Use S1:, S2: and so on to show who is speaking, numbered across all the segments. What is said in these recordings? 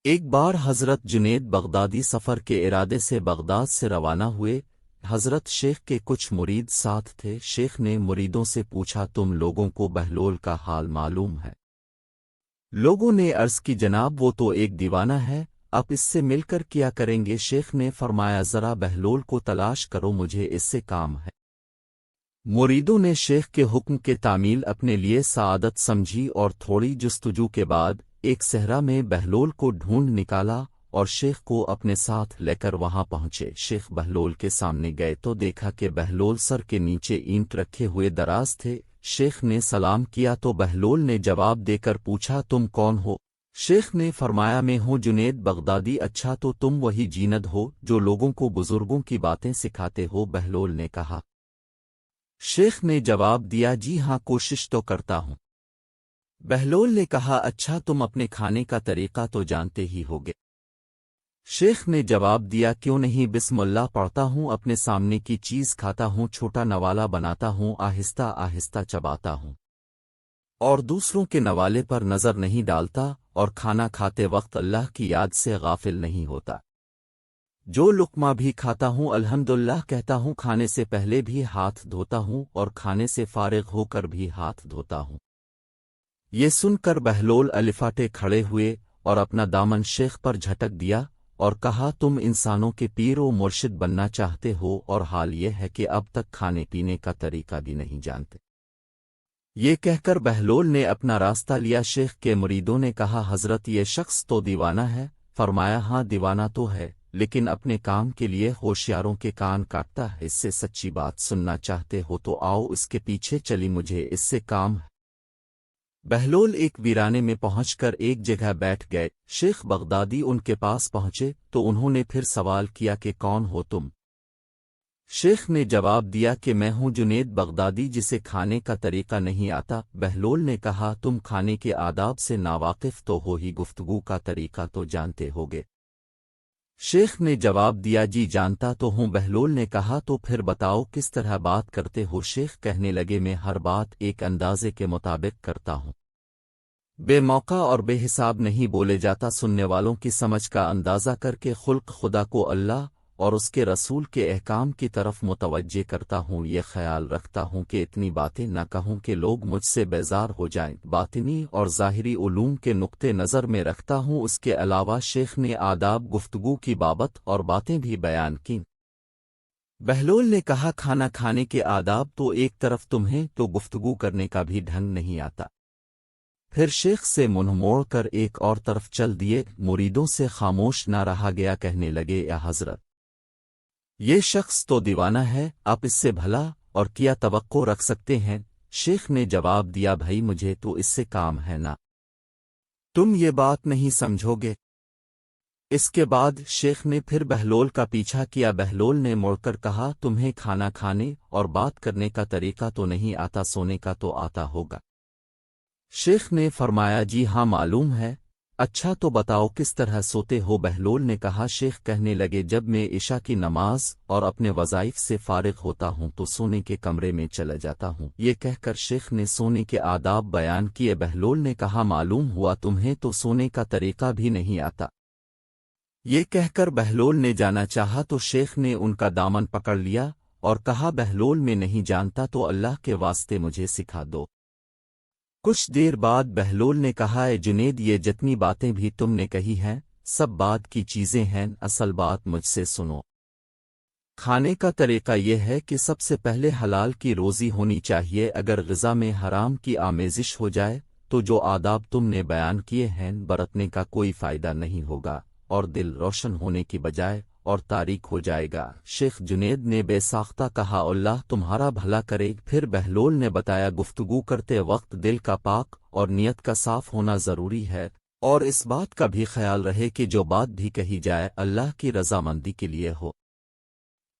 S1: ایک بار حضرت جنید بغدادی سفر کے ارادے سے بغداد سے روانہ ہوئے۔ حضرت شیخ کے کچھ مرید ساتھ تھے۔ شیخ نے مریدوں سے پوچھا، تم لوگوں کو بہلول کا حال معلوم ہے؟ لوگوں نے عرض کی، جناب وہ تو ایک دیوانہ ہے، آپ اس سے مل کر کیا کریں گے؟ شیخ نے فرمایا، ذرا بہلول کو تلاش کرو، مجھے اس سے کام ہے۔ مریدوں نے شیخ کے حکم کے تعمیل اپنے لیے سعادت سمجھی اور تھوڑی جستجو کے بعد ایک صحرا میں بہلول کو ڈھونڈ نکالا اور شیخ کو اپنے ساتھ لے کر وہاں پہنچے۔ شیخ بہلول کے سامنے گئے تو دیکھا کہ بہلول سر کے نیچے اینٹ رکھے ہوئے دراز تھے۔ شیخ نے سلام کیا تو بہلول نے جواب دے کر پوچھا، تم کون ہو؟ شیخ نے فرمایا، میں ہوں جنید بغدادی۔ اچھا، تو تم وہی جیند ہو جو لوگوں کو بزرگوں کی باتیں سکھاتے ہو؟ بہلول نے کہا۔ شیخ نے جواب دیا، جی ہاں، کوشش تو کرتا ہوں۔ بہلول نے کہا، اچھا تم اپنے کھانے کا طریقہ تو جانتے ہی ہوگے؟ شیخ نے جواب دیا، کیوں نہیں، بسم اللہ پڑھتا ہوں، اپنے سامنے کی چیز کھاتا ہوں، چھوٹا نوالا بناتا ہوں، آہستہ آہستہ چباتا ہوں اور دوسروں کے نوالے پر نظر نہیں ڈالتا، اور کھانا کھاتے وقت اللہ کی یاد سے غافل نہیں ہوتا۔ جو لقمہ بھی کھاتا ہوں الحمدللہ کہتا ہوں، کھانے سے پہلے بھی ہاتھ دھوتا ہوں اور کھانے سے فارغ ہو کر بھی ہاتھ دھوتا ہوں۔ یہ سن کر بہلول الفاٹے کھڑے ہوئے اور اپنا دامن شیخ پر جھٹک دیا اور کہا، تم انسانوں کے پیر و مرشد بننا چاہتے ہو اور حال یہ ہے کہ اب تک کھانے پینے کا طریقہ بھی نہیں جانتے۔ یہ کہہ کر بہلول نے اپنا راستہ لیا۔ شیخ کے مریدوں نے کہا، حضرت یہ شخص تو دیوانہ ہے۔ فرمایا، ہاں دیوانہ تو ہے، لیکن اپنے کام کے لیے ہوشیاروں کے کان کاٹتا ہے۔ اس سے سچی بات سننا چاہتے ہو تو آؤ اس کے پیچھے چلی، مجھے اس سے کام ہے۔ بہلول ایک ویرانے میں پہنچ کر ایک جگہ بیٹھ گئے۔ شیخ بغدادی ان کے پاس پہنچے تو انہوں نے پھر سوال کیا کہ کون ہو تم؟ شیخ نے جواب دیا کہ میں ہوں جنید بغدادی، جسے کھانے کا طریقہ نہیں آتا۔ بہلول نے کہا، تم کھانے کے آداب سے ناواقف تو ہو ہی، گفتگو کا طریقہ تو جانتے ہوگے؟ شیخ نے جواب دیا، جی جانتا تو ہوں۔ بہلول نے کہا، تو پھر بتاؤ کس طرح بات کرتے ہو؟ شیخ کہنے لگے، میں ہر بات ایک اندازے کے مطابق کرتا ہوں، بے موقع اور بے حساب نہیں بولے جاتا۔ سننے والوں کی سمجھ کا اندازہ کر کے خلق خدا کو اللہ اور اس کے رسول کے احکام کی طرف متوجہ کرتا ہوں۔ یہ خیال رکھتا ہوں کہ اتنی باتیں نہ کہوں کہ لوگ مجھ سے بیزار ہو جائیں۔ باطنی اور ظاہری علوم کے نقطے نظر میں رکھتا ہوں۔ اس کے علاوہ شیخ نے آداب گفتگو کی بابت اور باتیں بھی بیان کیں۔ بہلول نے کہا، کھانا کھانے کے آداب تو ایک طرف، تمہیں تو گفتگو کرنے کا بھی ڈھنگ نہیں آتا۔ پھر شیخ سے منہ موڑ کر ایک اور طرف چل دیے۔ مریدوں سے خاموش نہ رہا گیا، کہنے لگے، یا حضرت، یہ شخص تو دیوانہ ہے، آپ اس سے بھلا اور کیا توقع رکھ سکتے ہیں؟ شیخ نے جواب دیا، بھائی مجھے تو اس سے کام ہے نا، تم یہ بات نہیں سمجھو گے؟ اس کے بعد شیخ نے پھر بہلول کا پیچھا کیا۔ بہلول نے مڑ کر کہا، تمہیں کھانا کھانے اور بات کرنے کا طریقہ تو نہیں آتا، سونے کا تو آتا ہوگا؟ شیخ نے فرمایا، جی ہاں معلوم ہے۔ اچھا تو بتاؤ کس طرح سوتے ہو؟ بہلول نے کہا۔ شیخ کہنے لگے، جب میں عشاء کی نماز اور اپنے وظائف سے فارغ ہوتا ہوں تو سونے کے کمرے میں چلا جاتا ہوں۔ یہ کہہ کر شیخ نے سونے کے آداب بیان کیے۔ بہلول نے کہا، معلوم ہوا تمہیں تو سونے کا طریقہ بھی نہیں آتا۔ یہ کہہ کر بہلول نے جانا چاہا تو شیخ نے ان کا دامن پکڑ لیا اور کہا، بہلول میں نہیں جانتا تو اللہ کے واسطے مجھے سکھا دو۔ کچھ دیر بعد بہلول نے کہا، اے جنید، یہ جتنی باتیں بھی تم نے کہی ہیں سب بعد کی چیزیں ہیں، اصل بات مجھ سے سنو۔ کھانے کا طریقہ یہ ہے کہ سب سے پہلے حلال کی روزی ہونی چاہیے۔ اگر غذا میں حرام کی آمیزش ہو جائے تو جو آداب تم نے بیان کیے ہیں برتنے کا کوئی فائدہ نہیں ہوگا اور دل روشن ہونے کی بجائے اور تاریک ہو جائے گا۔ شیخ جنید نے بے ساختہ کہا، اللہ تمہارا بھلا کرے۔ پھر بہلول نے بتایا، گفتگو کرتے وقت دل کا پاک اور نیت کا صاف ہونا ضروری ہے، اور اس بات کا بھی خیال رہے کہ جو بات بھی کہی جائے اللہ کی رضامندی کے لیے ہو۔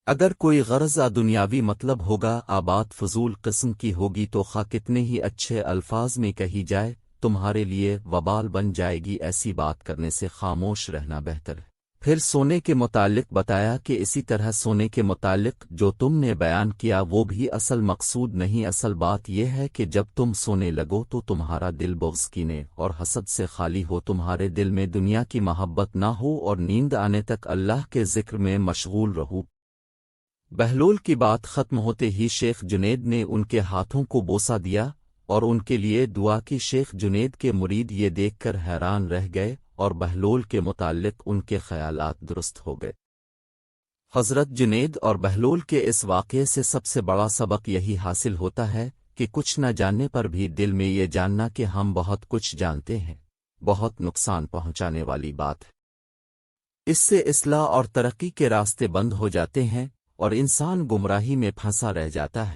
S1: اگر کوئی غرض دنیاوی مطلب ہوگا، بات فضول قسم کی ہوگی تو خواہ کتنے ہی اچھے الفاظ میں کہی جائے تمہارے لیے وبال بن جائے گی۔ ایسی بات کرنے سے خاموش رہنا بہتر ہے۔ پھر سونے کے متعلق بتایا کہ اسی طرح سونے کے متعلق جو تم نے بیان کیا وہ بھی اصل مقصود نہیں، اصل بات یہ ہے کہ جب تم سونے لگو تو تمہارا دل بغض کینے اور حسد سے خالی ہو، تمہارے دل میں دنیا کی محبت نہ ہو، اور نیند آنے تک اللہ کے ذکر میں مشغول رہو۔ بہلول کی بات ختم ہوتے ہی شیخ جنید نے ان کے ہاتھوں کو بوسہ دیا اور ان کے لیے دعا کی۔ شیخ جنید کے مرید یہ دیکھ کر حیران رہ گئے اور بہلول کے متعلق ان کے خیالات درست ہو گئے۔ حضرت جنید اور بہلول کے اس واقعے سے سب سے بڑا سبق یہی حاصل ہوتا ہے کہ کچھ نہ جاننے پر بھی دل میں یہ جاننا کہ ہم بہت کچھ جانتے ہیں بہت نقصان پہنچانے والی بات ہے۔ اس سے اصلاح اور ترقی کے راستے بند ہو جاتے ہیں اور انسان گمراہی میں پھنسا رہ جاتا ہے۔